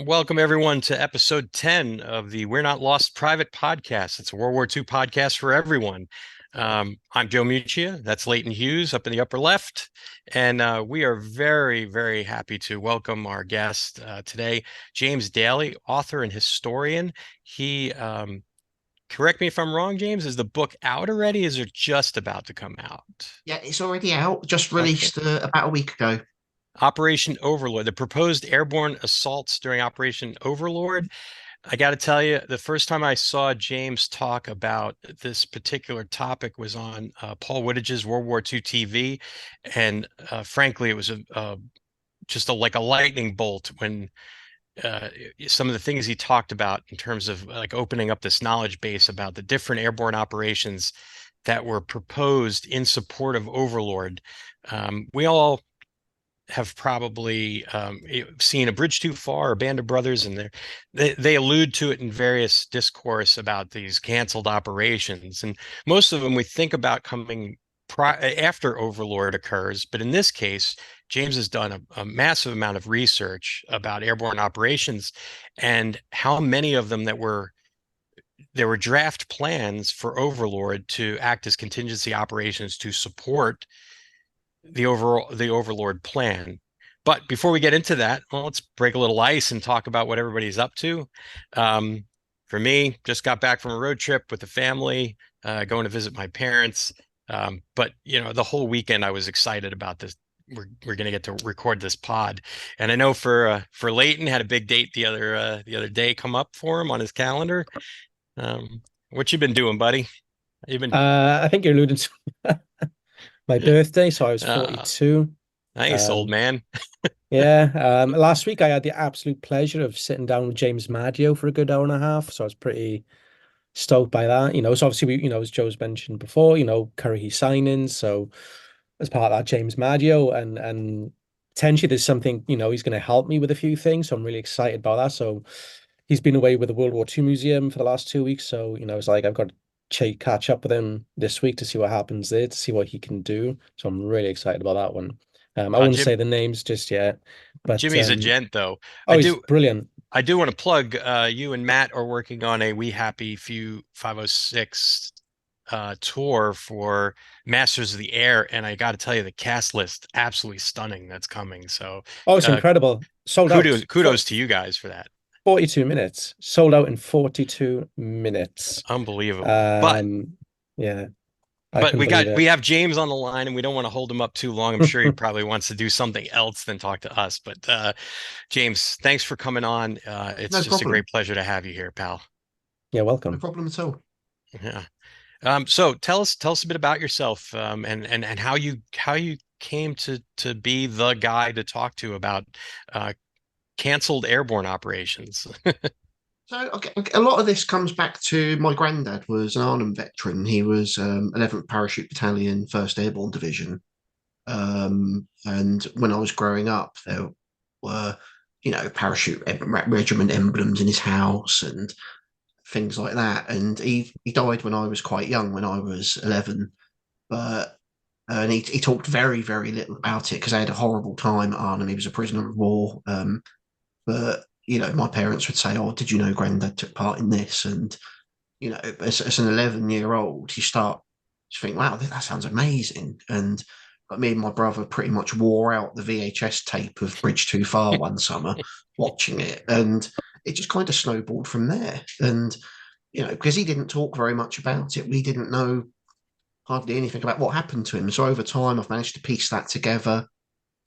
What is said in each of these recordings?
Welcome, everyone, to episode 10 of the We're Not Lost Private podcast. It's a World War II podcast for everyone. I'm Joe Muccia. That's Leighton Hughes up in the upper left. And we are very, very happy to welcome our guest today, James Daly, author and historian. He, correct me if I'm wrong, James, is the book out already? Is it just about to come out? Yeah, it's already out. Just Okay. released about a week ago. Operation Overlord, the proposed airborne assaults during Operation Overlord. I got to tell you, the first time I saw James talk about this particular topic was on Paul Woodidge's World War II TV, and frankly, it was like a lightning bolt when uh, some of the things he talked about in terms of like opening up this knowledge base about the different airborne operations that were proposed in support of Overlord. We all have probably seen A Bridge Too Far or Band of Brothers, and they allude to it in various discourse about these canceled operations. And most of them we think about coming after Overlord occurs. But in this case, James has done a massive amount of research about airborne operations and how many of them there were draft plans for Overlord to act as contingency operations to support the Overlord plan. But before we get into that, well, let's break a little ice and talk about what everybody's up to. Um, for me, just got back from a road trip with the family, going to visit my parents. But the whole weekend I was excited about this. We're going to get to record this pod, and I know for Leighton had a big date the other day come up for him on his calendar. What you been doing, buddy? You've been I think you're alluding to my birthday, so I was uh, 42. nice, old Um, man. yeah, last week I had the absolute pleasure of sitting down with James Madio for a good hour and a half, so I was pretty stoked by that. So obviously as Joe's mentioned before, Curry signings, so as part of that, James Madio, and potentially there's something, he's going to help me with a few things, so I'm really excited about that. So he's been away with the World War II Museum for the last 2 weeks. So, it's like I've got to catch up with him this week to see what happens there, to see what he can do. So I'm really excited about that one. I won't Jim, say the names just yet, but Jimmy's a gent, though. I oh, he's do brilliant. I do want to plug you and Matt are working on a We Happy Few 506 tour for Masters of the Air, and I got to tell you, the cast list absolutely stunning that's coming. So Oh, it's uh, incredible. Sold out. kudos to you guys for that. 42 minutes. Sold out in 42 minutes. Unbelievable. But Um, yeah, I but couldn't believe we it. have James on the line, and we don't want to hold him up too long. I'm sure he probably wants to do something else than talk to us. But James, thanks for coming on. It's No just a great problem. pleasure to have you here, pal. Yeah, Uh, welcome. No problem at all. Yeah. So tell us a bit about yourself, and how you came to be the guy to talk to about uh, canceled airborne operations. So okay, a lot of this comes back to my granddad was an Arnhem veteran. He was 11th Parachute Battalion, 1st Airborne Division. And when I was growing up, there were, parachute regiment emblems in his house and things like that. And he died when I was quite young, when I was 11. But and he talked very, very little about it because I had a horrible time at Arnhem. He was a prisoner of war. But my parents would say, "Oh, did you know Granddad took part in this?" And as an 11-year-old, you start to think, "Wow, that sounds amazing." And but me and my brother pretty much wore out the VHS tape of Bridge Too Far one summer watching it, and it just kind of snowballed from there. And because he didn't talk very much about it, we didn't know hardly anything about what happened to him. So over time, I've managed to piece that together.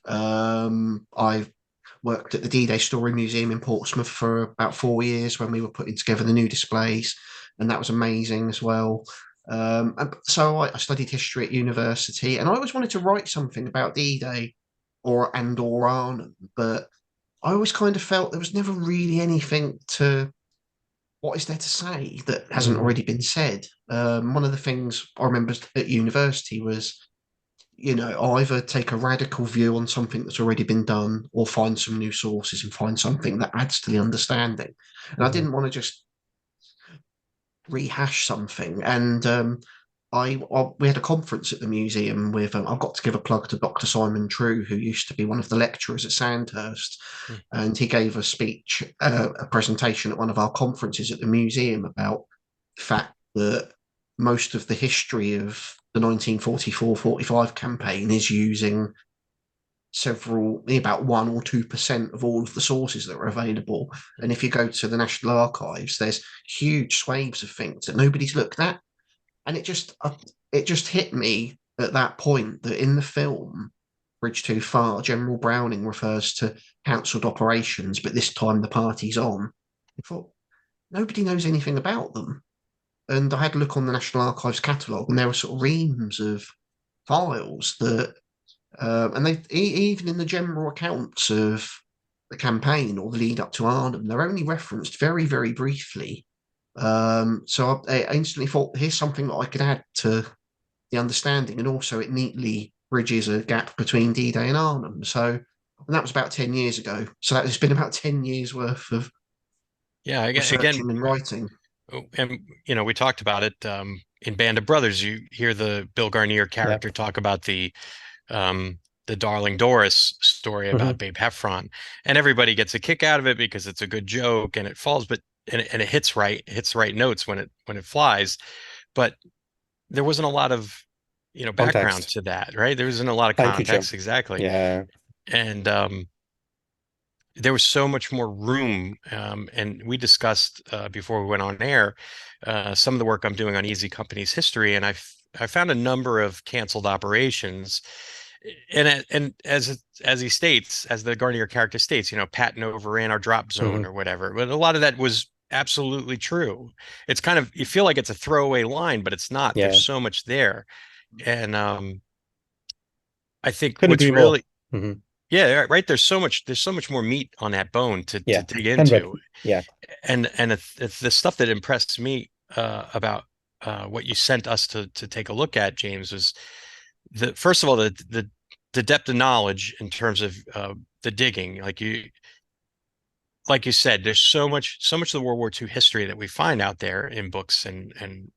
I've worked at the D-Day Story Museum in Portsmouth for about 4 years when we were putting together the new displays, and that was amazing as well. And so I studied history at university, and I always wanted to write something about D-Day or Arnhem, but I always kind of felt there was never really anything to what is there to say that hasn't Mm. already been said. One of the things I remember at university was either take a radical view on something that's already been done or find some new sources and find something that adds to the understanding. And I Mhm. didn't want to just rehash something. And we had a conference at the museum with I've got to give a plug to Dr. Simon True, who used to be one of the lecturers at Sandhurst, Mm. and he gave a speech, a presentation at one of our conferences at the museum about the fact that most of the history of the 1944-45 campaign is using about 1 or 2% of all of the sources that are available. And if you go to the National Archives, there's huge swathes of things that nobody's looked at, and it just hit me at that point that in the film Bridge Too Far, General Browning refers to cancelled operations, but this time the party's on. I thought nobody knows anything about them, and I had a look on the National Archives catalogue, and there were sort of reams of files that, and they even in the general accounts of the campaign or the lead up to Arnhem, they're only referenced very, very briefly. So I instantly thought, here's something that I could add to the understanding, and also it neatly bridges a gap between D-Day and Arnhem. So, and that was about 10 years ago. So that has been about 10 years worth of Yeah, again, researching and writing. and we talked about it in Band of Brothers. You hear the Bill Garnier Yeah. character talk about um, the Darling Doris story about Hmm. Babe Heffron, and everybody gets a kick out of it because it's a good joke and it falls, but and it hits the right notes when it flies. But there wasn't a lot of background Context. to that, right? There wasn't a lot of Thank you, Jim. context exactly, Yeah. and there was so much more room. And we discussed before we went on air some of the work I'm doing on Easy Company's history, and I found a number of canceled operations. And as he states, as the Garnier character states, Patton overran our drop zone Hmm. or whatever. But a lot of that was absolutely true. It's kind of, you feel like it's a throwaway line, but it's not. There's Yeah. so much there. And I think Couldn't what's agree more. really, Hmm. yeah, right. There's so much more meat on that bone to Yeah. dig And red. into. Yeah. And it's the stuff that impressed me about what you sent us to take a look at, James, was the first of all the depth of knowledge in terms of the digging. Like you said, there's so much of the World War II history that we find out there in books and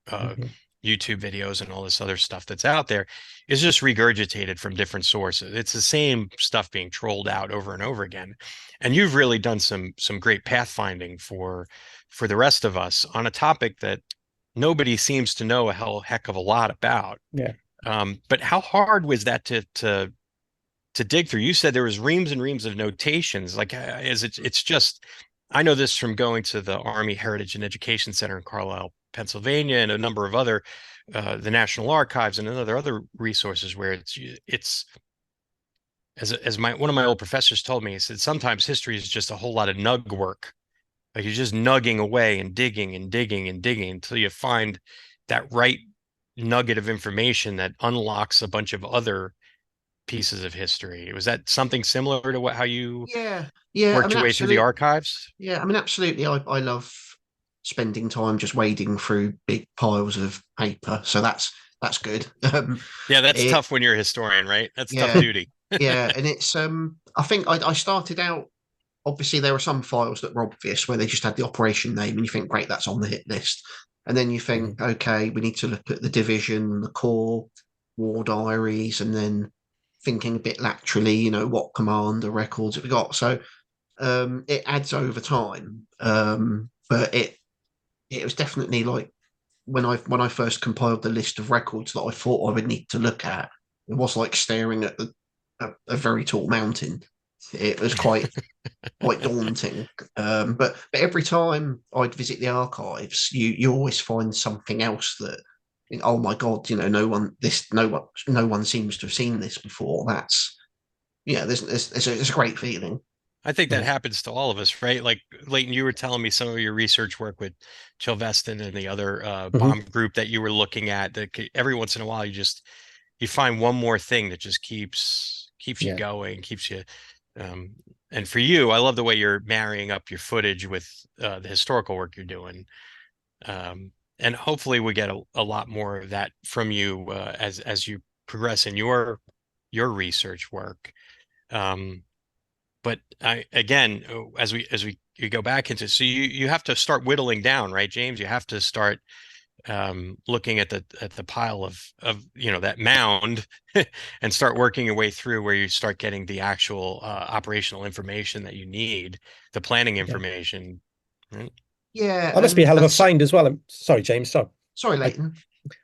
Hmm. YouTube videos and all this other stuff that's out there is just regurgitated from different sources. It's the same stuff being trolled out over and over again. And you've really done some great pathfinding for the rest of us on a topic that nobody seems to know a heck of a lot about. Yeah. But how hard was that to dig through? You said there was reams and reams of notations. Like, is it's just, I know this from going to the Army Heritage and Education Center in Carlisle, Pennsylvania, and a number of other, the National Archives and other resources where it's as one of my old professors told me, he said sometimes history is just a whole lot of nug work. Like you're just nugging away and digging and digging and digging until you find that right nugget of information that unlocks a bunch of other pieces of history. Was that something similar to how you Yeah, yeah. I worked mean, your way through the absolutely. archives? Yeah, I mean, absolutely. I love spending time just wading through big piles of paper, so that's good. Yeah, that's It tough when you're a historian, right? That's tough yeah, duty. yeah, and it's I think I started out. Obviously, there were some files that were obvious where they just had the operation name, and you think, great, that's on the hit list. And then you Hmm. think, okay, we need to look at the division, the corps, war diaries, and then thinking a bit laterally, what commander records have we got? So it adds over time, but it was definitely like when I first compiled the list of records that I thought I would need to look at. It was like staring at a very tall mountain. It was quite daunting. But every time I'd visit the archives, you always find something else that, oh my god, no one seems to have seen this before. That's yeah, there's a great feeling. I think that Yeah. happens to all of us, right? Like Leighton, you were telling me some of your research work with Chilveston and the other Hmm. bomb group that you were looking at. That every once in a while you find one more thing that just keeps you Yeah. going, keeps you. Um, and for you, I love the way you're marrying up your footage with the historical work you're doing. And hopefully we get a lot more of that from you as you progress in your research work. Um, but again, as we you go back into, so you have to start whittling down, right, James? You have to start looking at the pile of that mound and start working your way through where you start getting the actual operational information that you need, the planning Yeah. information. Right? Yeah, That must be a and hell of a that's find as well. I'm sorry, James. Sorry. sorry, I, Leighton.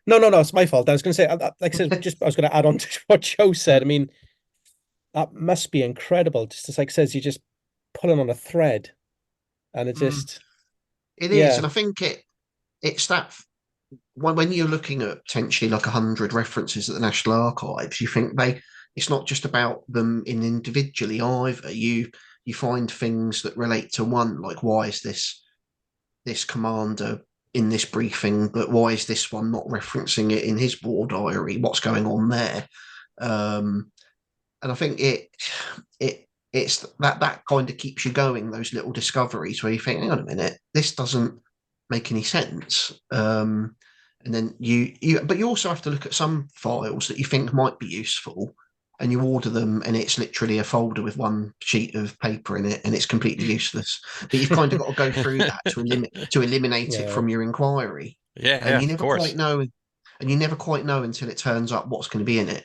no, no, no. It's my fault. I was going to say, like I said, just I was going to add on to what Joe said. I mean, that must be incredible. Just as like says, you're just pulling on a thread, and it Mm, just, it is, yeah, and I think it's that when you're looking at potentially like 100 references at the National Archives, you think it's not just about them in individually either. You find things that relate to one, like why is this commander in this briefing, but why is this one not referencing it in his war diary? What's going on there? Um, and I think it's that kind of keeps you going. Those little discoveries where you think, hang on a minute, this doesn't make any sense. And then but you also have to look at some files that you think might be useful, and you order them, and it's literally a folder with one sheet of paper in it, and it's completely useless. But you've kind of got to go through that to eliminate it yeah. from your inquiry, Yeah, and yeah, you of never quite course. know, until it turns up what's going to be in it.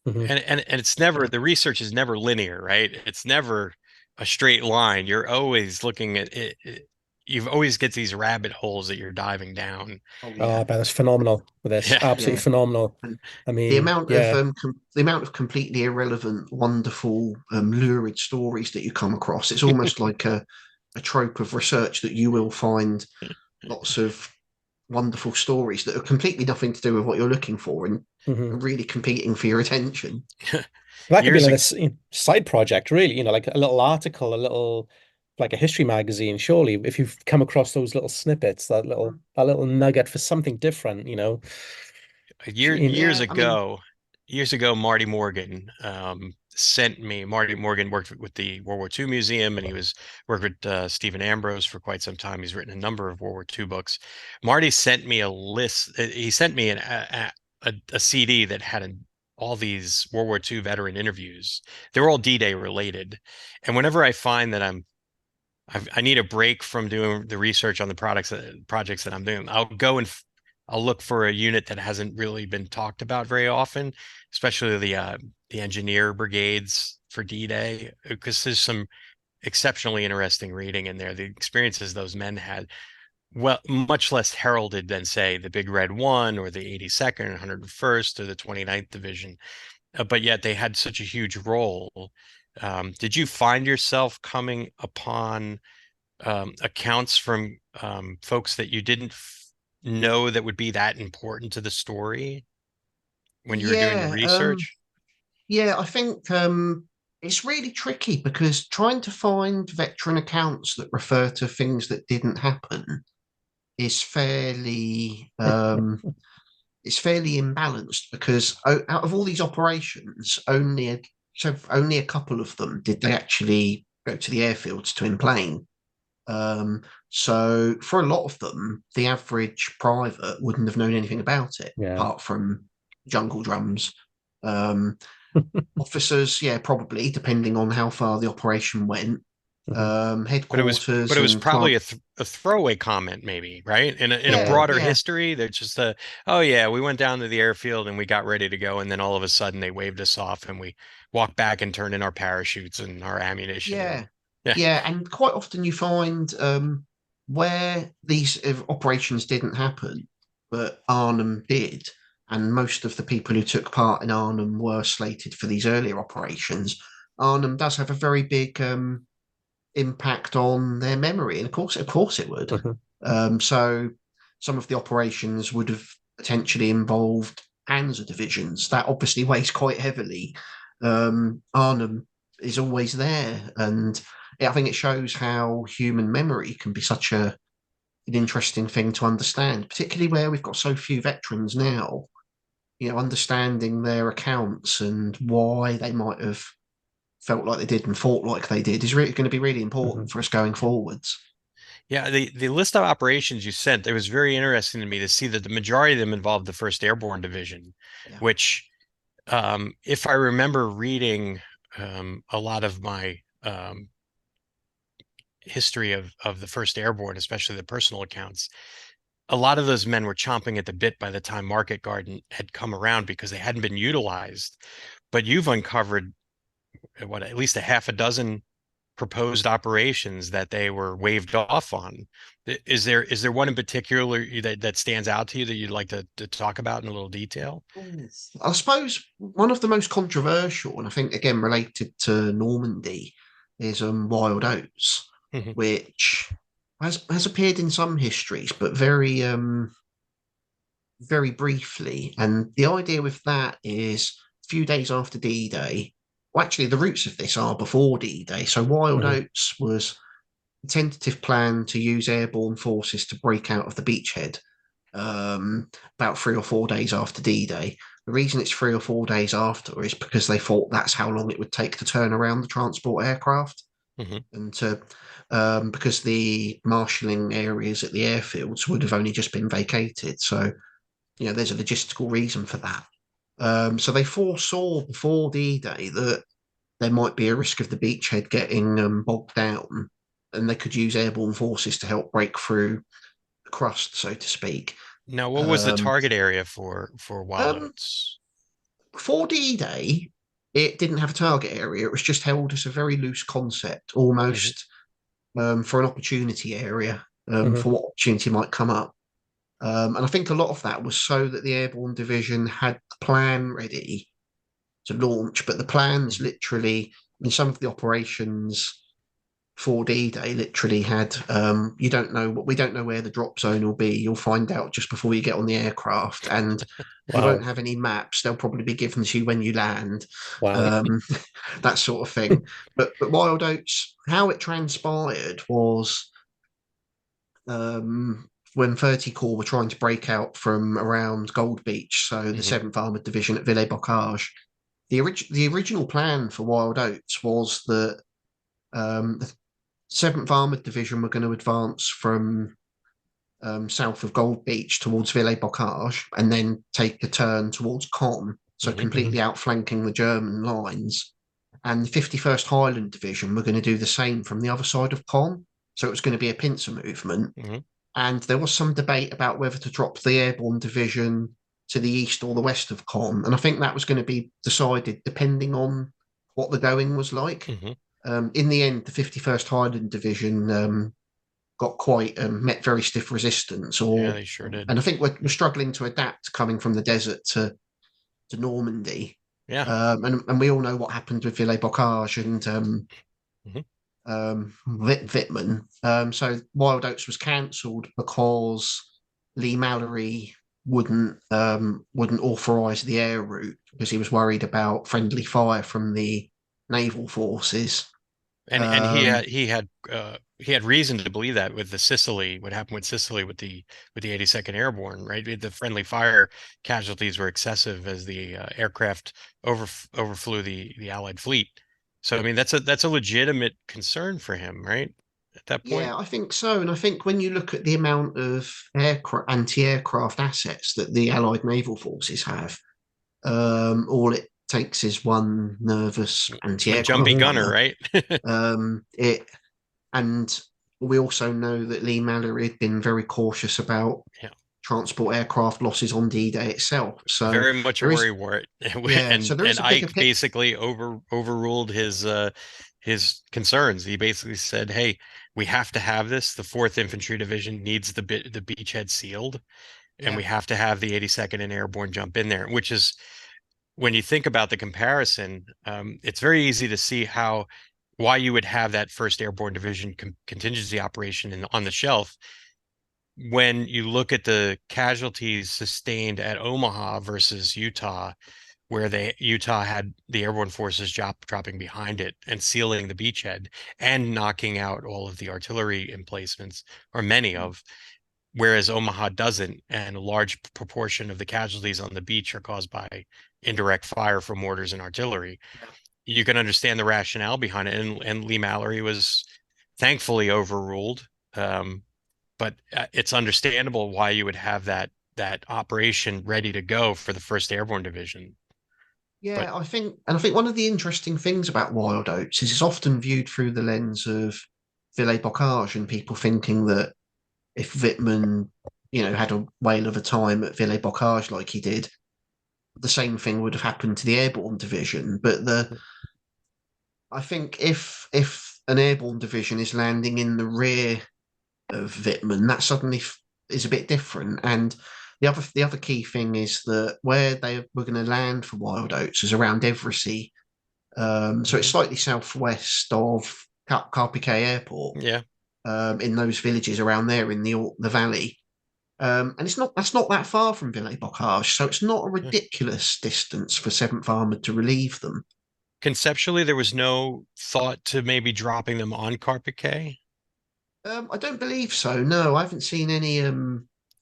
Mhm. And it's never, the research is never linear, right? It's never a straight line. You're always looking at it. You've always get these rabbit holes that you're diving down. Oh Oh, yeah, I bet it's phenomenal with this. Yeah. Absolutely yeah. phenomenal. And I mean, yeah. the amount of completely irrelevant, wonderful, lurid stories that you come across, it's almost like a trope of research that you will find lots of wonderful stories that are completely nothing to do with what you're looking for and Hmm. are really competing for your attention. That could be Years like ago, a side project, really, like a little article, a little like a history magazine, surely, if you've come across those little snippets, that little nugget for something different, year, In, years Yeah, I mean, ago, years ago, Marty Morgan sent me. Marty Morgan worked with the World War II Museum, and he was worked with Stephen Ambrose for quite some time. He's written a number of World War II books. Marty sent me a list. He sent me a CD that had all these World War II veteran interviews. They were all D-Day related, and whenever I find that I need a break from doing the research on the projects that I'm doing, I'll look for a unit that hasn't really been talked about very often, especially the engineer brigades for D-Day, because there's some exceptionally interesting reading in there. The experiences those men had, well, much less heralded than say the Big Red One or the 82nd, 101st, or the 29th Division, but yet they had such a huge role. Did you find yourself coming upon accounts from folks that you didn't know that would be that important to the story when you were doing the yeah, research? yeah. I think it's really tricky because trying to find veteran accounts that refer to things that didn't happen is fairly imbalanced because out of all these operations, only a couple of them did they actually go to the airfields to emplane. So for a lot of them, the average private wouldn't have known anything about it yeah. apart from jungle drums. Um, Officers, yeah, probably depending on how far the operation went. Mhm. Headquarters But it was and probably plant. a throwaway comment, maybe, right? In a Yeah. Yeah, broader yeah, history, they're just oh yeah, we went down to the airfield and we got ready to go, and then all of a sudden they waved us off and we walked back and turned in our parachutes and our ammunition, yeah, and yeah. yeah. And quite often you find where these operations didn't happen, but Arnhem did, and most of the people who took part in Arnhem were slated for these earlier operations. Arnhem does have a very big impact on their memory, and of course, it would. Mhm. So some of the operations would have potentially involved Panzer divisions. That obviously weighs quite heavily. Arnhem is always there, and I think it shows how human memory can be such an interesting thing to understand, particularly where we've got so few veterans now. Understanding their accounts and why they might have felt like they did and fought like they did is really going to be really important Mhm. for us going forwards. Yeah, the list of operations you sent, it was very interesting to me to see that the majority of them involved the First Airborne Division, Yeah. which, if I remember reading a lot of my history of the First Airborne, especially the personal accounts, a lot of those men were chomping at the bit by the time Market Garden had come around because they hadn't been utilized. But you've uncovered what, at least a half a dozen proposed operations that they were waved off on. Is there one in particular that stands out to you that you'd like to talk about in a little detail? I suppose one of the most controversial, and I think again related to Normandy, is Wild Oats, Mhm. which has appeared in some histories, but very briefly. And the idea with that is a few days after D-Day. Well, actually, the roots of this are before D-Day. So Wild Mhm. Oats was a tentative plan to use airborne forces to break out of the beachhead about 3 or 4 days after D-Day. The reason it's 3 or 4 days after is because they thought that's how long it would take to turn around the transport aircraft, Mhm. and to because the marshalling areas at the airfields would have only just been vacated. So there's a logistical reason for that. So they foresaw before D-Day that there might be a risk of the beachhead getting bogged down, and they could use airborne forces to help break through the crust, so to speak. Now, what was the Um, target area for Wild um, Oats? for D-Day, it didn't have a target area. It was just held as a very loose concept, Mhm. almost for an opportunity area, Mhm. for what opportunity might come up. And I think a lot of that was so that the airborne division had the plan ready to launch, but the plans Mhm. literally, in some of the operations for D-Day, literally had you don't know what we don't know where the drop zone will be. You'll find out just before you get on the aircraft, and we won't Wow. have any maps. They'll probably be given to you when you land, Wow. um, that sort of thing. But Wild Oats, how it transpired was when 30 Corps were trying to break out from around Gold Beach, so the Mhm. 7th Armoured Division at Villers-Bocage. The original plan for Wild Oats was that the 7th Armoured Division were going to advance from south of Gold Beach towards Villers-Bocage and then take a turn towards Caen, so Mhm. Mhm. completely outflanking the German lines. And the 51st Highland Division were going to do the same from the other side of Caen. So it was going to be a pincer movement. Mhm. And there was some debate about whether to drop the Airborne Division to the east or the west of Caen. And I think that was going to be decided depending on what the going was like. Mhm. In the end, the 51st Highland Division got quite met very stiff resistance, Yeah, or they sure did. and I think we're struggling to adapt coming from the desert to Normandy. Yeah. And we all know what happened with Villers-Bocage and Mhm. Wittmann. So Wild Oats was cancelled because Lee Mallory wouldn't authorise the air route because he was worried about friendly fire from the naval forces. And Um, he had reason to believe that with the Sicily, what happened with Sicily with the 82nd Airborne, right? The friendly fire casualties were excessive as the aircraft overflew the Allied fleet. So I mean that's a legitimate concern for him, right? At that point. yeah, I think so, and I think when you look at the amount of anti-aircraft assets that the Allied naval forces have, all it takes is one nervous A jumpy anti-aircraft Mhm. gunner, gunner. right? It and we also know that Lee Mallory had been very cautious about Yeah. transport aircraft losses on D-Day itself. So Very much a there is, worry wart. yeah, so there is And a bigger Ike picture. basically overruled his concerns. He basically said, "Hey, we have to have this. The 4th Infantry Division needs the beachhead sealed, and Yeah, we have to have the 82nd and Airborne jump in there." Which is, when you think about the comparison, it's very easy to see how why you would have that 1st Airborne Division contingency operation on the shelf when you look at the casualties sustained at Omaha versus Utah, where Utah had the airborne forces dropping behind it and sealing the beachhead and knocking out all of the artillery emplacements, or many of, whereas Omaha doesn't, and a large proportion of the casualties on the beach are caused by indirect fire from mortars and artillery. yeah. You can understand the rationale behind it, and Lee Mallory was thankfully overruled. Um, but it's understandable why you would have that operation ready to go for the 1st Airborne Division. But Yeah, I think one of the interesting things about Wild Oats is it's often viewed through the lens of Villers Bocage and people thinking that if Wittmann had a whale of a time at Villers-Bocage like he did, the same thing would have happened to the Airborne Division. But I think if an Airborne Division is landing in the rear of Wittmann, that suddenly is a bit different. And the other key thing is that where they were going to land for Wild Oats is around Eversey. So it's slightly southwest of Carpiquet Airport, Yeah. in those villages around there in the valley. And that's not that far from Villers-Bocage, so it's not a Yeah. ridiculous distance for 7th Armoured to relieve them. Conceptually, there was no thought to maybe dropping them on Carpiquet. I don't believe so. No, I haven't seen any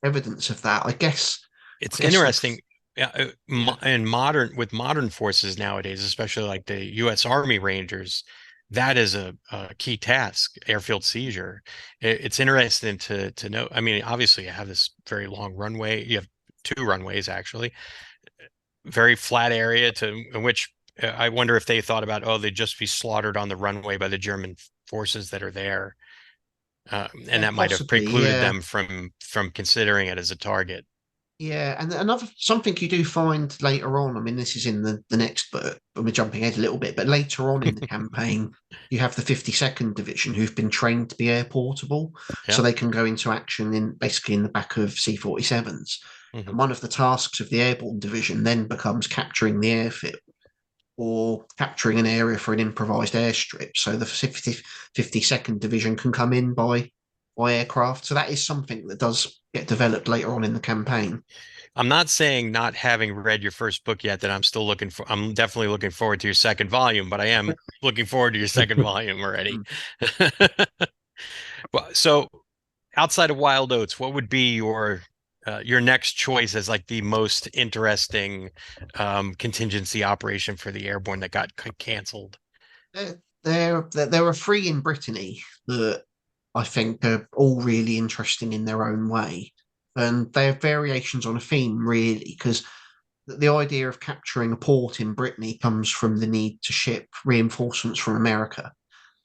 evidence of that. I It's guess with interesting. Yeah, yeah, in modern forces nowadays, especially like the U.S. Army Rangers, that is a key task, airfield seizure. It's interesting to know. I mean, obviously, you have this very long runway. You have two runways actually, very flat area in which I wonder if they thought about, oh, they'd just be slaughtered on the runway by the German forces that are there, and yeah, that might have possibly, precluded yeah. them from considering it as a target. Yeah, and another something you do find later on, I mean, this is in the next book, but we're jumping ahead a little bit, but later on in the campaign, you have the 52nd Division who've been trained to be air portable, so Yeah. they can go into action basically in the back of C-47s. Hmm. And one of the tasks of the Airborne Division then becomes capturing the airfield or capturing an area for an improvised airstrip. So the 52nd Division can come in by aircraft. So that is something that does get developed later on in the campaign. I'm not saying not having read your first book yet that I'm definitely looking forward to your second volume, but I am looking forward to your second volume already. Well, so outside of Wild Oats, what would be your next choice as like the most interesting contingency operation for the airborne that got canceled? There are three in Brittany that I think are all really interesting in their own way. And they're variations on a theme, really, because the idea of capturing a port in Brittany comes from the need to ship reinforcements from America.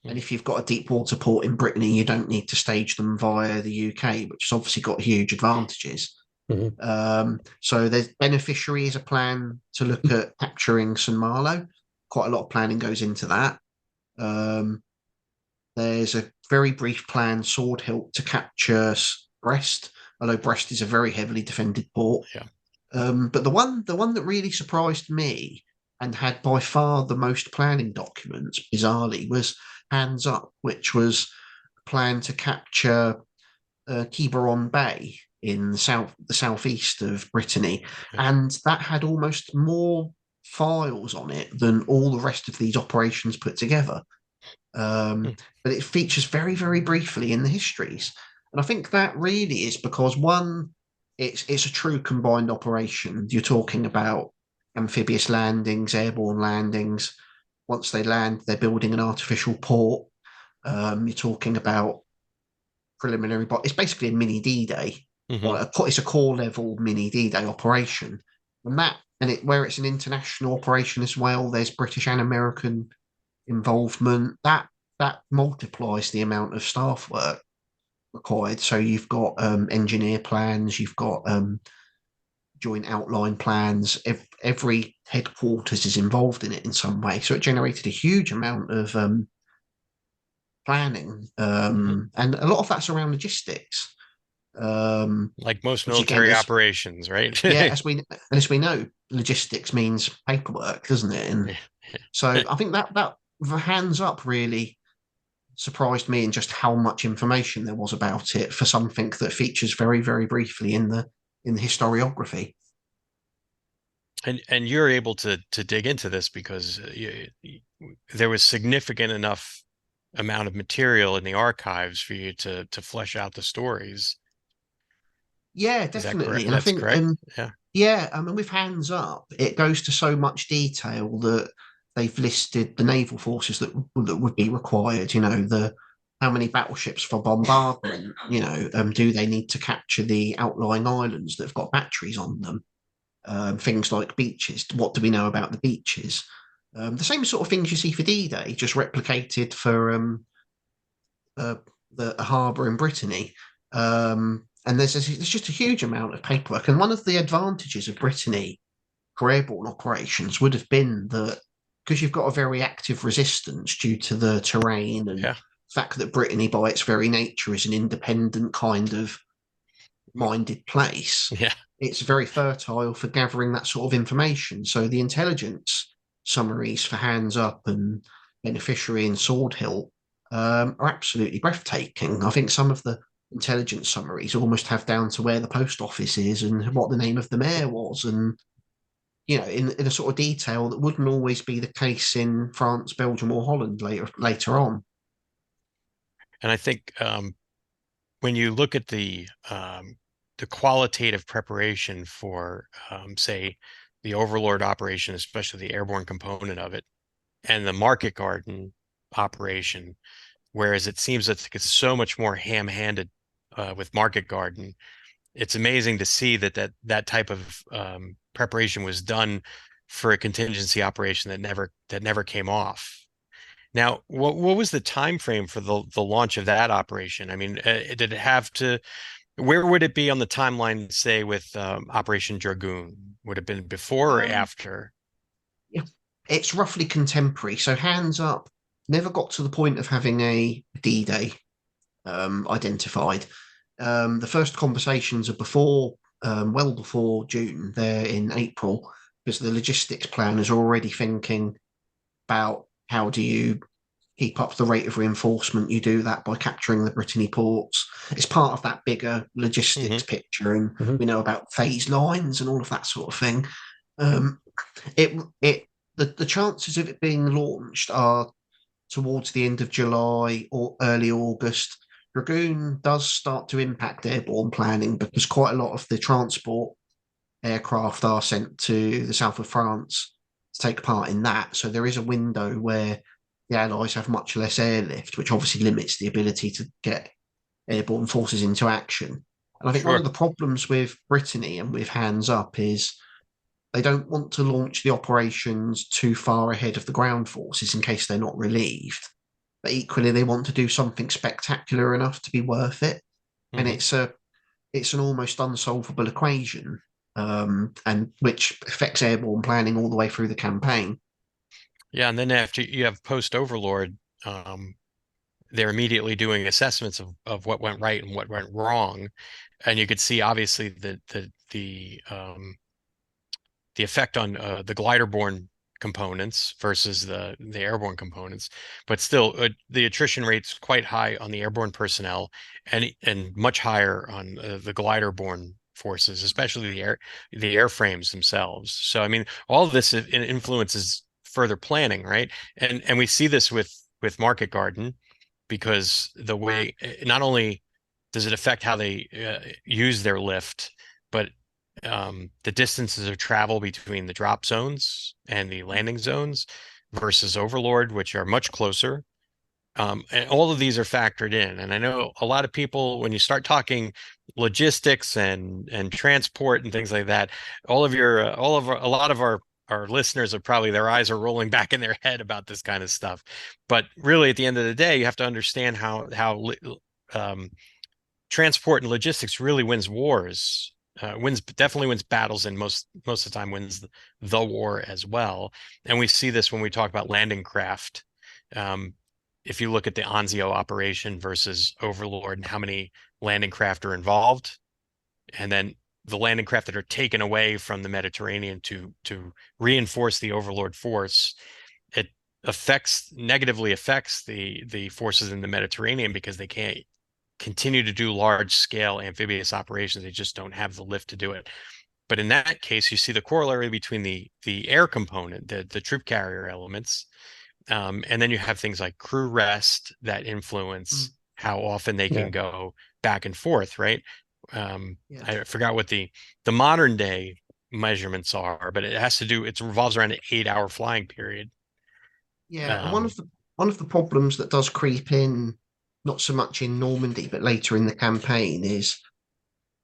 And if you've got a deep water port in Brittany, you don't need to stage them via the UK, which has obviously got huge advantages. Mhm. So there's beneficiary is a plan to look at capturing St Malo. Quite a lot of planning goes into that. Um, there's a very brief plan, Sword Hilt, to capture Brest, although Brest is a very heavily defended port. Yeah. But the one that really surprised me and had by far the most planning documents, bizarrely, was Hands Up, which was a plan to capture Quiberon Bay in the southeast of Brittany, Yeah. and that had almost more files on it than all the rest of these operations put together. Hmm. But it features very, very briefly in the histories. And I think that really is because one, it's a true combined operation. You're talking about amphibious landings, airborne landings. Once they land, they're building an artificial port. You're talking about preliminary, but it's basically a mini D-Day. Hmm. Or it's a core level mini D-Day operation. Where it's an international operation as well, there's British and American involvement, that multiplies the amount of staff work required. So you've got engineer plans, you've got joint outline plans. Every headquarters is involved in it in some way. So it generated a huge amount of planning, Hmm. and a lot of that's around logistics. Um, Like most which again, military operations, right? yeah, as we know, logistics means paperwork, doesn't it? And so I think that the Hands Up really surprised me in just how much information there was about it for something that features very, very briefly in the historiography. And you're able to dig into this because there was significant enough amount of material in the archives for you to flesh out the stories. Yeah, Is that definitely. correct? And I That's think, correct. Yeah. yeah, I mean, with Hands Up, it goes to so much detail that they've listed the naval forces that would be required. The how many battleships for bombardment. Do they need to capture the outlying islands that've got batteries on them? Things like beaches. What do we know about the beaches? The same sort of things you see for D-Day, just replicated for uh, the harbour in Brittany. and there's just a huge amount of paperwork. And one of the advantages of Brittany for airborne operations would have been that because you've got a very active resistance due to the terrain and Yeah. the fact that Brittany, by its very nature, is an independent kind of minded place, Yeah. it's very fertile for gathering that sort of information. So the intelligence summaries for Hands Up and Beneficiary and Sword Hill are absolutely breathtaking. I think some of the intelligence summaries almost have down to where the post office is and what the name of the mayor was, and in a sort of detail that wouldn't always be the case in France, Belgium, or Holland later on. And I think when you look at the qualitative preparation for, say, the Overlord operation, especially the airborne component of it, and the Market Garden operation, whereas it seems that it's so much more ham-handed with Market Garden, it's amazing to see that type of preparation was done for a contingency operation that never came off. Now, what was the time frame for the launch of that operation? I mean, did it have to? Where would it be on the timeline, say, with Operation Dragoon? Would it have been before or Um, after? yeah, it's roughly contemporary. So Hands Up never got to the point of having a D-Day identified. The first conversations are well before June. They're in April because the logistics plan is already thinking about how do you keep up the rate of reinforcement. You do that by capturing the Brittany ports. It's part of that bigger logistics Hmm. picture, and Mhm. we know about phase lines and all of that sort of thing. Um, the chances of it being launched are towards the end of July or early August. Dragoon does start to impact airborne planning because quite a lot of the transport aircraft are sent to the south of France to take part in that. So there is a window where the Allies have much less airlift, which obviously limits the ability to get airborne forces into action. And I think one of Sure. the problems with Brittany and with Hands Up is they don't want to launch the operations too far ahead of the ground forces in case they're not relieved. But equally, they want to do something spectacular enough to be worth it. And Hmm. it's an almost unsolvable equation, and which affects airborne planning all the way through the campaign. Yeah, and then after you have post Overlord, they're immediately doing assessments of what went right and what went wrong, and you could see obviously the effect on the glider-borne components versus the airborne components, but still the attrition rate's quite high on the airborne personnel and much higher on the glider-borne forces, especially the airframes themselves. So I mean, all of this influences further planning, right? And we see this with Market Garden because the way not only does it affect how they use their lift, but the distances of travel between the drop zones and the landing zones versus Overlord, which are much closer. And all of these are factored in. And I know a lot of people, when you start talking logistics and transport and things like that, a lot of our listeners are probably their eyes are rolling back in their head about this kind of stuff. But really, at the end of the day, you have to understand how um, transport and logistics really wins wars. Definitely wins battles, and most of the time wins the war as well. And we see this when we talk about landing craft. Um, if you look at the Anzio operation versus Overlord and how many landing craft are involved, and then the landing craft that are taken away from the Mediterranean to reinforce the Overlord force, it negatively affects the forces in the Mediterranean because they can't continue to do large scale amphibious operations. They just don't have the lift to do it. But in that case, you see the corollary between the air component, the troop carrier elements, and then you have things like crew rest that Mm, influence how often they Yeah. can go back and forth, right? yeah, I forgot what the modern day measurements are, but it revolves around an 8 hour flying period. yeah. And Um, one of the problems that does creep in, not so much in Normandy, but later in the campaign, is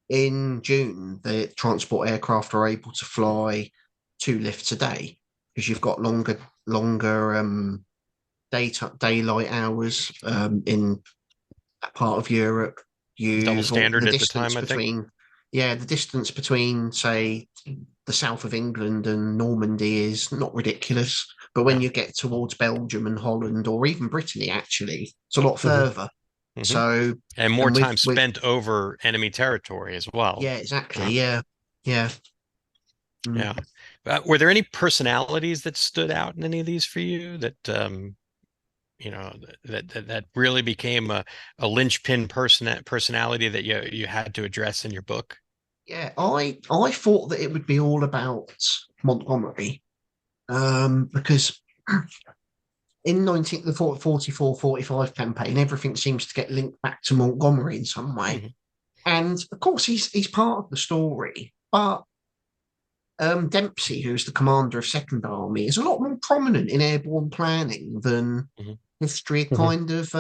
in June the transport aircraft are able to fly 2 lifts a day because you've got longer daylight hours in that part of Europe. Double You've standard the at the distance time, I think. between, yeah, the distance between, say, the south of England and Normandy is not ridiculous. But when No. you get towards Belgium and Holland, or even Brittany, actually, it's a lot Hmm. further. Hmm. So, And more and time with spent over enemy territory as well. yeah, exactly, yeah, yeah. Mm. Yeah. Were there any personalities that stood out in any of these for you that that really became a linchpin personality that you had to address in your book? Yeah, I thought that it would be all about Montgomery, because in 44-45 campaign, everything seems to get linked back to Montgomery in some way. Hmm. And of course, he's part of the story, but Dempsey, who's the commander of Second Army, is a lot more prominent in airborne planning than Hmm. history Hmm. kind of.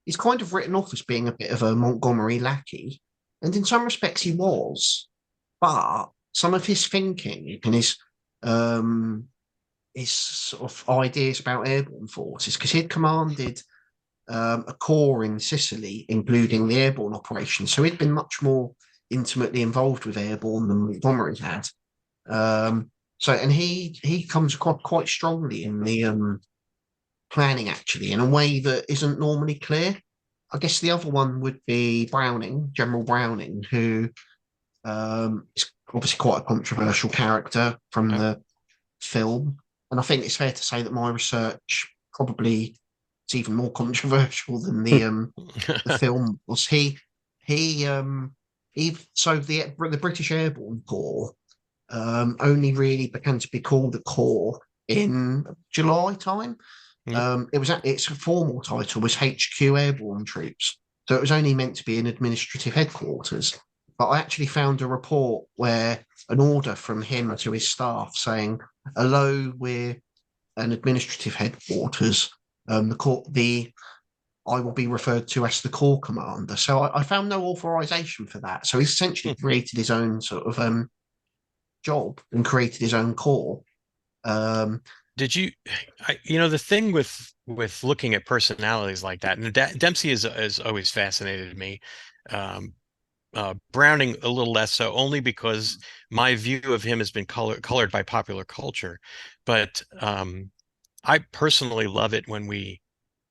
He's kind of written off as being a bit of a Montgomery lackey, and in some respects he was. But some of his thinking and his sort of ideas about airborne forces, because he'd commanded a corps in Sicily, including the airborne operations, so he'd been much more intimately involved with airborne than Montgomery had. So, and he comes across quite strongly in the planning, actually, in a way that isn't normally clear. I guess the other one would be Browning, General Browning, who is obviously quite a controversial character from Oh. the film. And I think it's fair to say that my research probably is even more controversial than the film was. He so the British Airborne Corps only really began to be called the Corps in July time. Mhm. Its formal title was HQ Airborne Troops, so it was only meant to be an administrative headquarters. But I actually found a report where an order from him to his staff saying, "Although we're an administrative headquarters, the I will be referred to as the corps commander." So I found no authorization for that. So he essentially created his own sort of job and created his own corps. Um, Did you, the thing with looking at personalities like that, and Dempsey is always fascinated me. Um, Browning a little less so, only because my view of him has been colored by popular culture. But I personally love it when we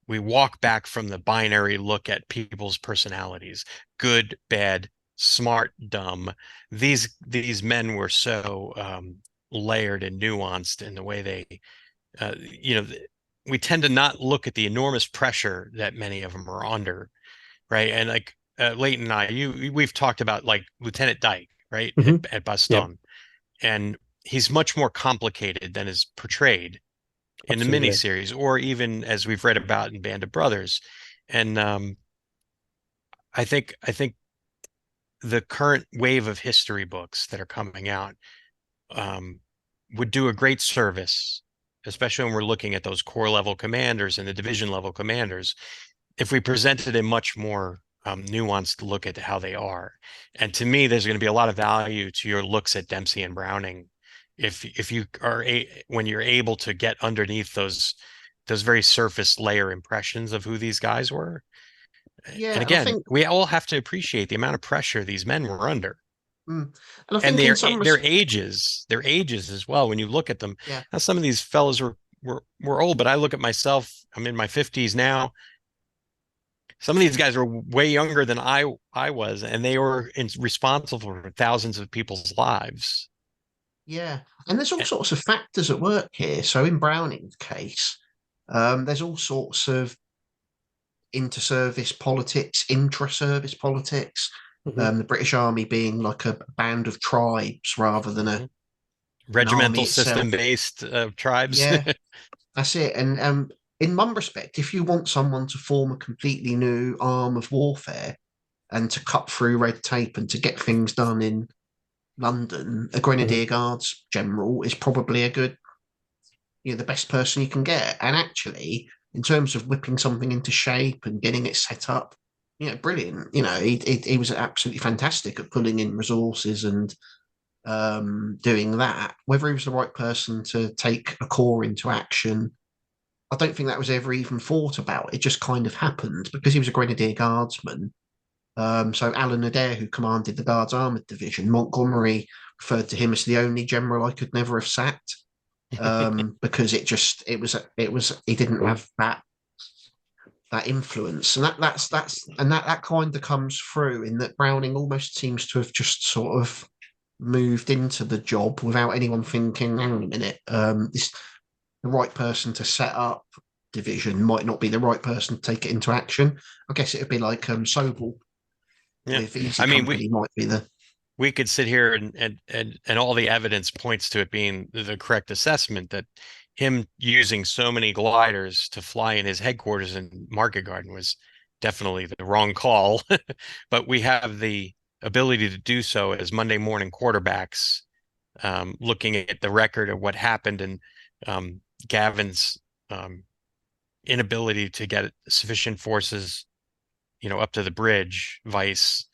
walk back from the binary look at people's personalities, good, bad, smart, dumb. These men were so layered and nuanced in the way they uh, you know, we tend to not look at the enormous pressure that many of them are under, right? And like Leighton and I, we've talked about like Lieutenant Dyke, right, Hmm. at Yeah, Bastogne, and he's much more complicated than is portrayed in the absolutely. miniseries, or even as we've read about in Band of Brothers. And I think the current wave of history books that are coming out um, would do a great service, especially when we're looking at those corps level commanders and the division level commanders, if we presented a much more nuanced look at how they are. And to me, there's going to be a lot of value to your looks at Dempsey and Browning if you are when you're able to get underneath those very surface layer impressions of who these guys were. And yeah, and I again, think, we all have to appreciate the amount of pressure these men were under, and I and think in some their ages as well. When you look at them, yeah, now some of these fellows were old, but I look at myself. I'm in my 50s now. Some of these guys are way younger than I was, and they were responsible for thousands of people's lives. yeah, and there's all And, sorts of factors at work here. So in Browning's case, there's all sorts of inter-service politics, intra-service politics. Hmm. The British Army being like a band of tribes rather than mhm. an army Regimental itself. system based tribes. Yeah, that's it. And in one respect, if you want someone to form a completely new arm of warfare and to cut through red tape and to get things done in London, a Hmm. Grenadier Guards general is probably a good, the best person you can get. And actually, in terms of whipping something into shape and getting it set up, brilliant. He was absolutely fantastic at pulling in resources and doing that. Whether he was the right person to take a corps into action, I don't think that was ever even thought about. It just kind of happened because he was a Grenadier Guardsman. So Alan Adair, who commanded the Guards Armoured Division, Montgomery referred to him as the only general I could never have sacked, because it was he didn't have that influence, and that kind of comes through in that Browning almost seems to have just sort of moved into the job without anyone thinking, hang on a minute, this the right person to set up division might not be the right person to take it into action. I guess it would be like Sobel Yeah. with Easy I mean, Company might be the we could sit here and all the evidence points to it being the correct assessment, that him using so many gliders to fly in his headquarters in Market Garden was definitely the wrong call. But we have the ability to do so as Monday morning quarterbacks, looking at the record of what happened, and Gavin's inability to get sufficient forces, up to the bridge, vice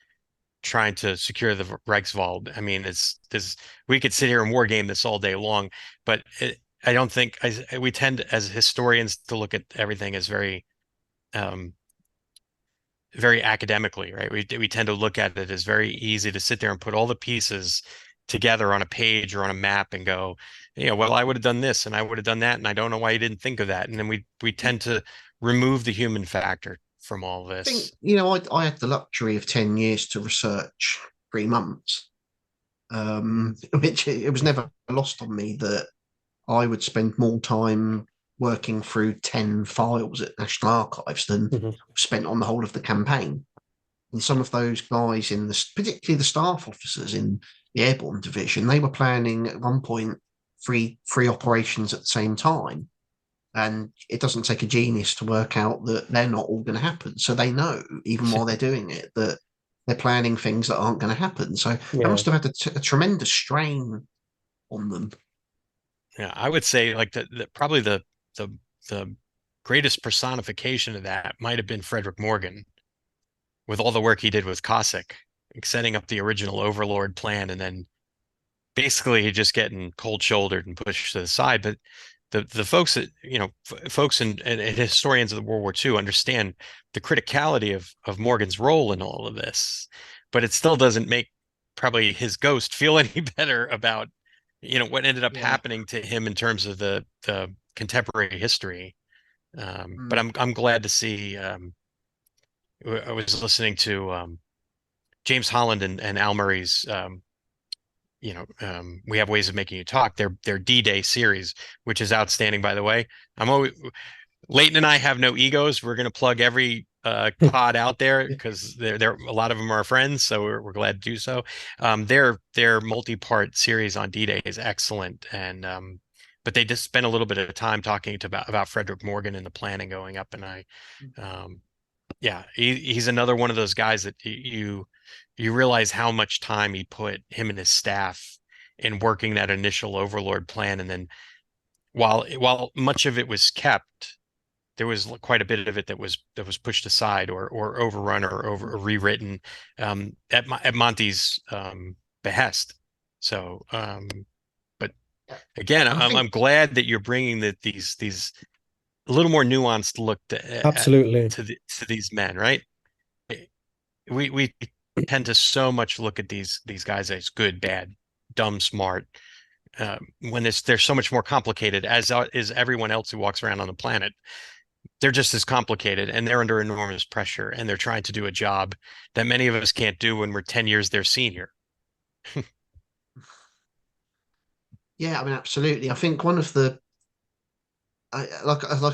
trying to secure the Reichswald. I mean, we could sit here and war game this all day long, but I don't think we tend as historians to look at everything as very, very academically, right? We tend to look at it as very easy to sit there and put all the pieces together on a page or on a map and go, well, I would have done this and I would have done that, and I don't know why you didn't think of that. And then we tend to remove the human factor from all think, this. I had the luxury of 10 years to research 3 months, which it was never lost on me that I would spend more time working through 10 files at National Archives than spent on the whole of the campaign. And some of those guys particularly the staff officers in the Airborne Division, they were planning at one point three operations at the same time. And it doesn't take a genius to work out that they're not all going to happen. So they know, even while they're doing it, that they're planning things that aren't going to happen. So they must have had a tremendous strain on them. Yeah, I would say like probably the greatest personification of that might have been Frederick Morgan, with all the work he did with Cossack, setting up the original Overlord plan, and then basically just getting cold shouldered and pushed to the side. But the folks that folks and historians of the World War II understand the criticality of Morgan's role in all of this, but it still doesn't make probably his ghost feel any better about what ended up happening to him in terms of the contemporary history. But I'm glad to see. I was listening to James Holland and Al Murray's. We Have Ways of Making You Talk. Their D-Day series, which is outstanding, by the way. Leighton and I have no egos. We're going to plug every pod out there because they're a lot of them are friends, so we're glad to do so. Their multi-part series on D-Day is excellent, and but they just spent a little bit of time talking about Frederick Morgan and the planning going up, and he's another one of those guys that you realize how much time him and his staff in working that initial Overlord plan, and then while much of it was kept, there was quite a bit of it that was pushed aside or overrun or rewritten at Monty's behest. So, but again, I'm glad that you're bringing these a little more nuanced look absolutely to these men, right? We tend to so much look at these guys as good, bad, dumb, smart. When they're so much more complicated, as is everyone else who walks around on the planet. They're just as complicated, and they're under enormous pressure, and they're trying to do a job that many of us can't do when we're 10 years their senior. Yeah, I mean, absolutely. I think one of like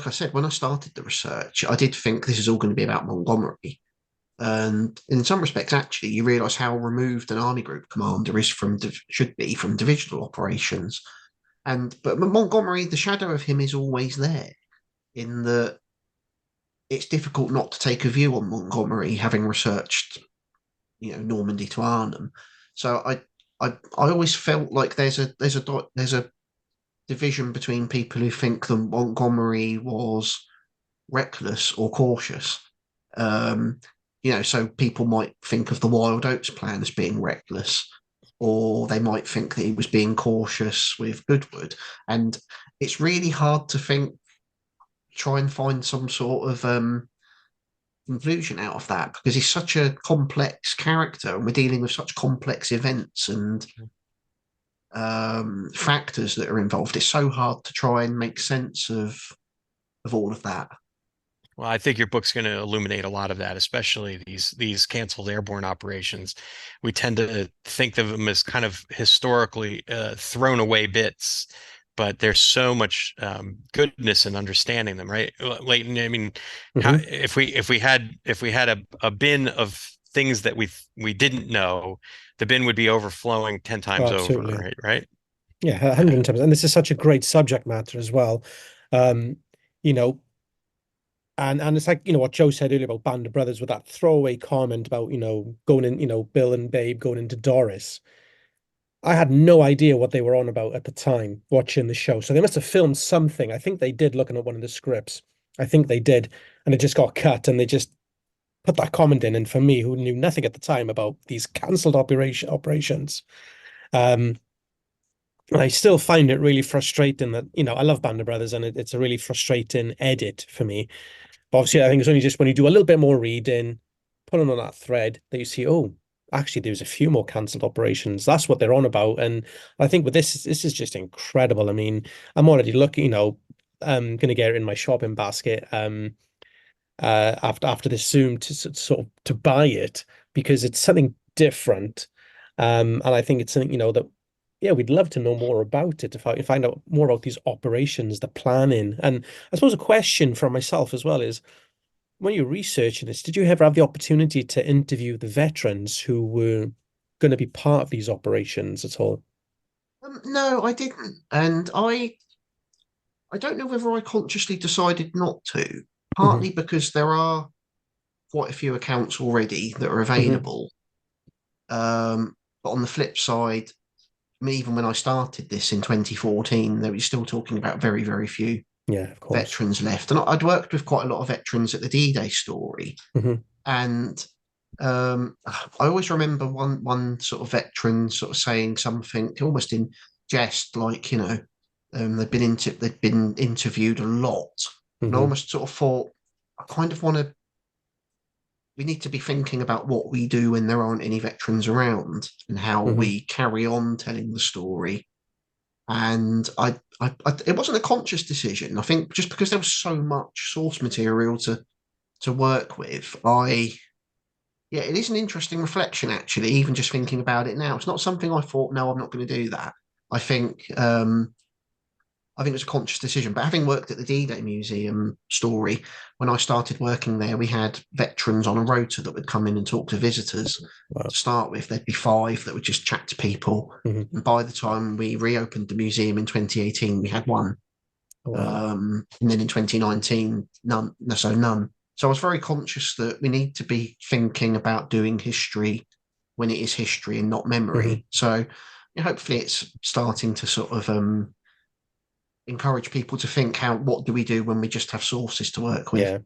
I said, when I started the research, I did think this is all going to be about Montgomery. And in some respects, actually, you realise how removed an army group commander is should be from divisional operations. But Montgomery, the shadow of him is always there, in that it's difficult not to take a view on Montgomery, having researched, Normandy to Arnhem. So I always felt like there's a division between people who think that Montgomery was reckless or cautious. So people might think of the Wild Oats plan as being reckless, or they might think that he was being cautious with Goodwood. And it's really hard to try and find some sort of conclusion out of that because he's such a complex character and we're dealing with such complex events and factors that are involved. It's so hard to try and make sense of all of that. Well, I think your book's going to illuminate a lot of that, especially these canceled airborne operations. We tend to think of them as kind of historically thrown away bits, but there's so much goodness in understanding them, right? Leighton, I mean, how, Mhm. if we had a bin of things that we didn't know, the bin would be overflowing 10 Oh, times over, absolutely. right? Right? Yeah, 110%. And this is such a great subject matter as well. Um, you know, and it's like, what Joe said earlier about Band of Brothers with that throwaway comment about, going in, Bill and Babe going into Doris. I had no idea what they were on about at the time watching the show. So they must have filmed something. I think they did looking at one of the scripts. I think they did. And it just got cut and they just put that comment in. And for me, who knew nothing at the time about these cancelled operations, um, and I still find it really frustrating that, I love Band of Brothers and it's a really frustrating edit for me. But obviously, I think it's only just when you do a little bit more reading, pulling on that thread, that you see, oh, actually, there's a few more cancelled operations. That's what they're on about. And I think with this is just incredible. I mean, I'm already looking, I'm going to get it in my shopping basket after this Zoom to sort of to buy it because it's something different. And I think it's something, that yeah, we'd love to know more about it, to find out more about these operations, the planning. And I suppose a question for myself as well is, when you're researching this, did you ever have the opportunity to interview the veterans who were going to be part of these operations at all? No, I didn't, and I don't know whether I consciously decided not to. Hmm. Partly because there are quite a few accounts already that are Hmm. available. But on the flip side, even when I started this in 2014, they were still talking about very, very few Yeah, of course. veterans left. And I'd worked with quite a lot of veterans at the D-Day story. Hmm. And I always remember one sort of veteran sort of saying something almost in jest, like, they'd been interviewed a lot. And I Hmm. almost sort of thought, I kind of want to we need to be thinking about what we do when there aren't any veterans around and how Hmm. we carry on telling the story. And it wasn't a conscious decision. I think just because there was so much source material to work with, yeah, it is an interesting reflection actually. Even just thinking about it now, it's not something I thought. No, I'm not going to do that. I think I think it was a conscious decision. But having worked at the D-Day Museum story, when I started working there, we had veterans on a rota that would come in and talk to visitors. Wow. To start with, there'd be 5 that would just chat to people. Hmm. And by the time we reopened the museum in 2018, we had one. Wow. And then in 2019, none. No, so none. So I was very conscious that we need to be thinking about doing history when it is history and not Hmm. memory. So hopefully it's starting to sort of encourage people to think what do we do when we just have sources to work with. Yeah.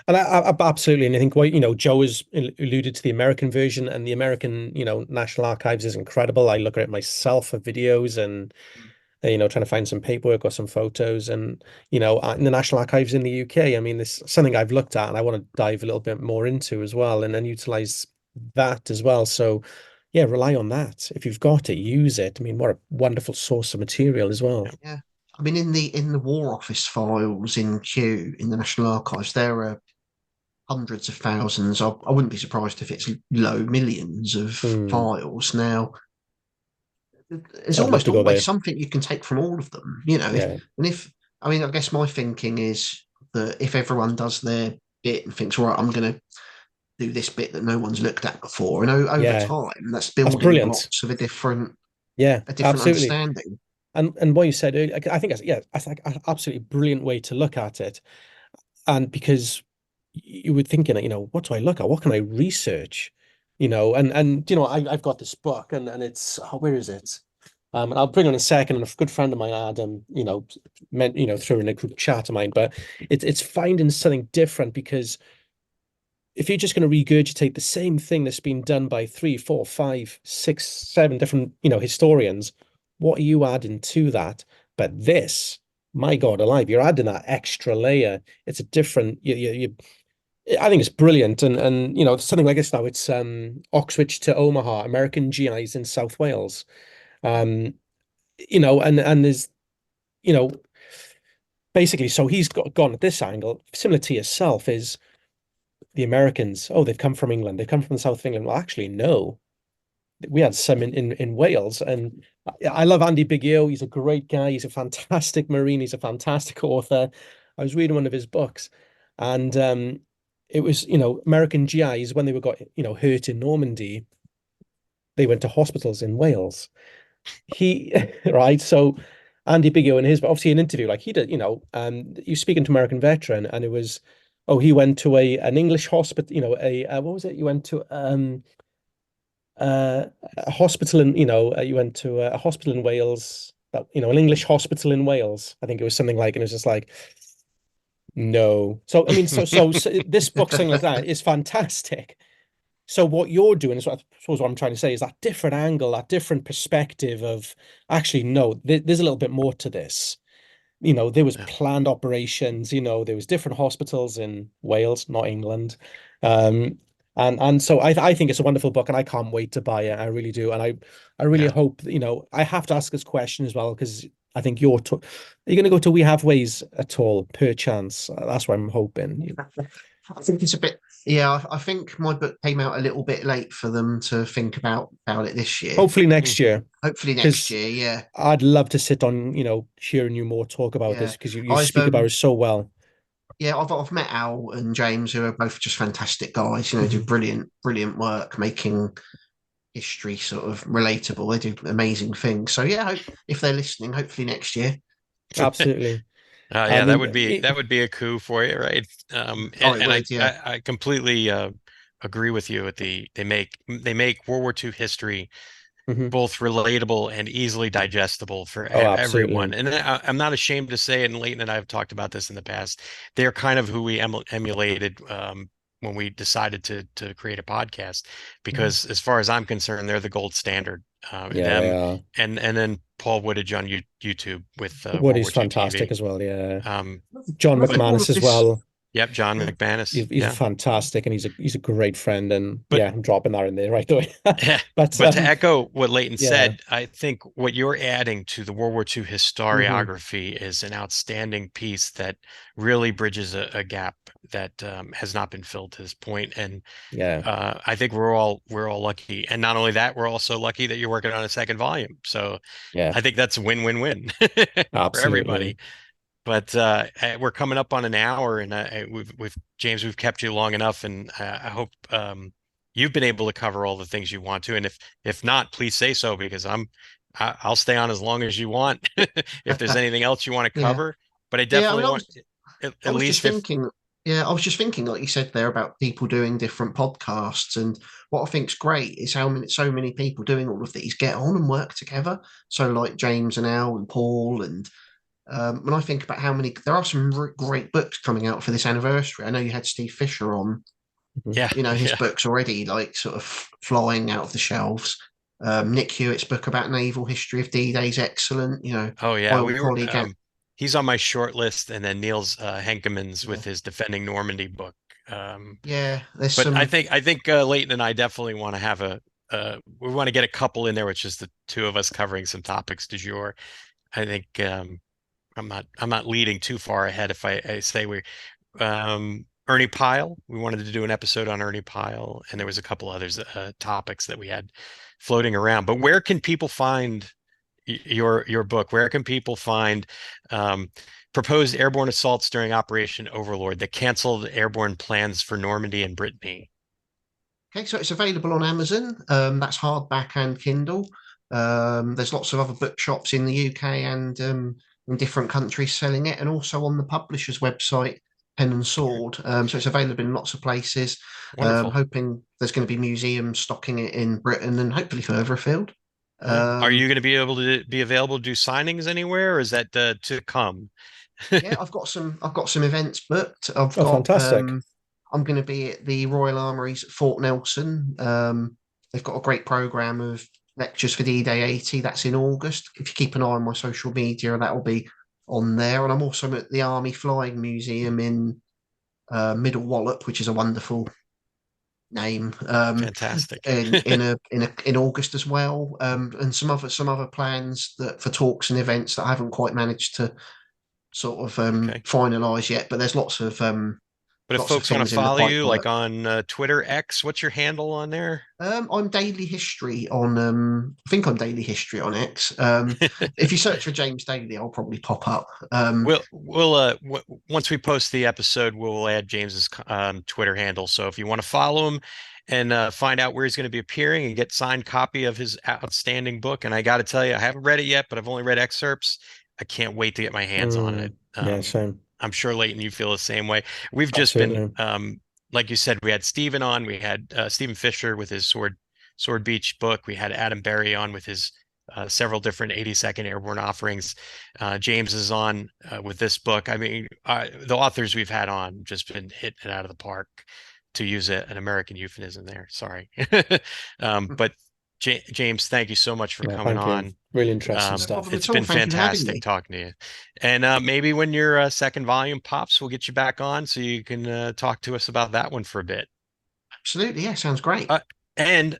And I absolutely, and I think what Joe has alluded to the American version, and the American, National Archives is incredible. I look at it myself for videos and trying to find some paperwork or some photos, and in the National Archives in the UK. I mean, this is something I've looked at and I want to dive a little bit more into as well, and then utilize that as well. So, yeah, rely on that. If you've got it, use it. I mean, what a wonderful source of material as well. Yeah. I mean, in the War Office files in Kew in the National Archives, there are hundreds of thousands. I wouldn't be surprised if it's low millions of Hmm. files. Now, there's I'd love almost to go always there. something you can take from all of them. Yeah. If I mean, I guess my thinking is that if everyone does their bit and thinks, all right, I'm going to do this bit that no one's looked at before, and over Yeah. time, that's That's building brilliant. blocks of Yeah, a different absolutely. understanding. And what you said earlier, I think that's like an absolutely brilliant way to look at it. And because you were thinking, what do I look at? What can I research? And I've got this book and it's where is it? And I'll bring on a second. And a good friend of mine, Adam, through in a group chat of mine. But it's finding something different because if you're just going to regurgitate the same thing that's been done by 3, 4, 5, 6, 7 different, historians, what are you adding to that? But this, my God alive, you're adding that extra layer. It's a different, I think it's brilliant, and something like this now. It's Oxford to Omaha, American GIs in South Wales. Um, and there's you know basically, so he's gone at this angle, similar to yourself, is the Americans. Oh, they've come from England. They've come from the south of England. Well, actually, no. We had some in Wales, and I love Andy Biggio. He's a great guy. He's a fantastic Marine. He's a fantastic author. I was reading one of his books, and it was, American GIs when they were got, hurt in Normandy, they went to hospitals in Wales. He, right? So Andy Biggio in his, obviously an interview, like he did, he was speaking to American veteran, and it was, oh, he went to an English hospital, what was it? You went to a hospital in, you went to a hospital in Wales, that, an English hospital in Wales. I think it was something like, and it was just like, no. So, I mean, so this book, something like that is fantastic. So what you're doing is what I suppose what I'm trying to say is that different angle, that different perspective of actually, no, there's a little bit more to this. There was planned operations, there was different hospitals in Wales, not England. And so I think it's a wonderful book, and I can't wait to buy it. I really do. And I really Yeah. hope, I have to ask this question as well, because I think are you going to go to We Have Ways at all, perchance? That's what I'm hoping. I think it's a bit, yeah. I think my book came out a little bit late for them to think about it this year. Hopefully next year, Hopefully next because year, yeah, I'd love to sit on, hearing you more talk about this, yeah. because you I've speak about it so well. Yeah, I've met Al and James, who are both just fantastic guys. Do Mhm. brilliant work making history sort of relatable. They do amazing things. So yeah, if they're listening, hopefully next year. Absolutely. I Yeah, mean, that would be a coup for you, right? Oh, And, it and I, would, yeah. I I completely agree with you with they make World War II history mhm. both relatable and easily digestible for Oh, everyone. absolutely. And I'm not ashamed to say it, and Leighton and I have talked about this in the past. They're kind of who we emulated when we decided to create a podcast, Mhm. because as far as I'm concerned, they're the gold standard. Yeah, they Them are. and then Paul Woodage on YouTube with World Woody's War II fantastic TV. as well. Yeah. Um, John And I but think all McManus of as this, well. yep, John yeah, McManus. He's Yeah. fantastic, and he's a great friend. And But yeah, I'm dropping that in there right away. Yeah, But but to echo what Leighton yeah. said, I think what you're adding to the World War II hmm historiography is an outstanding piece that really bridges a gap that has not been filled to this point. And Yeah. I think we're all lucky. And not only that, we're also lucky that you're working on a second volume. So Yeah. I think that's a win-win-win for everybody. Absolutely. But we're coming up on an hour, and we've James, we've kept you long enough, and I hope you've been able to cover all the things you want to. And if not, please say so, because I'll stay on as long as you want if there's anything else you want to yeah, cover. But I yeah. I definitely mean, want I at was just least if thinking, yeah, I was just thinking, like you said there about people doing different podcasts, and what I think's great is how so many people doing all of these get on and work together. So like James and Al and Paul, and when I think about how many, there are some great books coming out for this anniversary. I know you had Steve Fisher on. Mhm. yeah, His yeah. book's already like sort of flying out of the shelves. Nick Hewitt's book about naval history of D-Day is excellent. Oh My yeah, old colleague, he's on my short list, and then Niels Henkemans yeah, with his Defending Normandy book. Um, yeah, there's But I some, think I think Leighton and I definitely want to have we want to get a couple in there, which is the two of us covering some topics du jour. I think I'm not leading too far ahead if I say Ernie Pyle. We wanted to do an episode on Ernie Pyle, and there was a couple others topics that we had floating around. But where can people find your book? Where can people find um, proposed airborne assaults during Operation Overlord, the canceled airborne plans for Normandy and Brittany? okay, so it's available on Amazon. That's hardback and Kindle. There's lots of other bookshops in the UK and in different countries selling it, and also on the publisher's website, Pen and Sword. So it's available in lots of places. Wonderful. Hoping there's going to be museums stocking it in Britain and hopefully further afield. Yeah. Are Um, you going to be able to be available to do signings anywhere, or is that to come? yeah, I've got some events booked. I've Oh, got fantastic. I'm going to be at the Royal Armouries at Fort Nelson. They've got a great program of lectures for D-Day 80. That's in August. If you keep an eye on my social media, that will be on there. And I'm also at the Army Flying Museum in Middle Wallop, which is a wonderful name, Fantastic. in August as well, and some other plans that for talks and events that I haven't quite managed to sort of Okay. finalize yet. But there's But if lots of folks want to things in the follow you, pipeline. like on Twitter X, what's your handle on there? I'm Daily History on. I think I'm Daily History on X. If you search for James Daly, I'll probably pop up. We'll once we post the episode, we'll add James's Twitter handle. So if you want to follow him and find out where he's going to be appearing and get signed copy of his outstanding book, and I got to tell you, I haven't read it yet, but I've only read excerpts. I can't wait to get my hands on it. Yeah, same. I'm sure Leighton, you feel the same way. We've just been, Absolutely. like you said, we had Stephen on, we had Stephen Fisher with his Sword Beach book. We had Adam Berry on with his several different 82nd Airborne offerings. James is on with this book. I mean, the authors we've had on just been hitting it out of the park, to use an American euphemism there. Sorry. But James, thank you so much for Yeah, coming thank you. on. Really interesting No stuff. problem It's at all. been Thank you for having fantastic me. talking to you. And maybe when your second volume pops, we'll get you back on so you can talk to us about that one for a bit. Absolutely, yeah, sounds great. Uh, and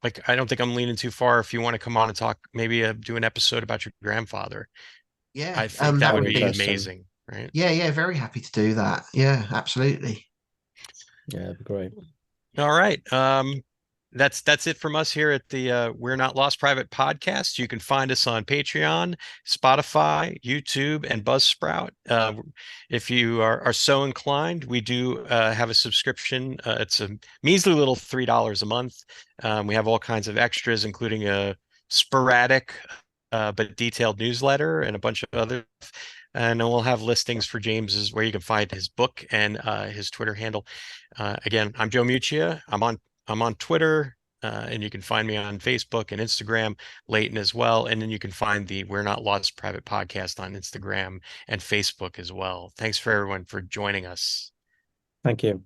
like, I don't think I'm leaning too far. If you want to come on and talk, maybe do an episode about your grandfather. Yeah, I think that that would would Very be be. interesting. amazing, right? Yeah, yeah, very happy to do that. Yeah, absolutely. Yeah, that'd be great. All right. That's it from us here at the We're Not Lost Private podcast. You can find us on Patreon, Spotify, YouTube, and Buzzsprout. If you are so inclined, we do have a subscription. It's a measly little $3 a month. We have all kinds of extras, including a sporadic but detailed newsletter and a bunch of other. And then we'll have listings for James's, where you can find his book and his Twitter handle. Again, I'm Joe Muccia. I'm on Twitter, and you can find me on Facebook and Instagram, Leighton as well. And then you can find the We're Not Lost Private podcast on Instagram and Facebook as well. Thanks for everyone for joining us. Thank you.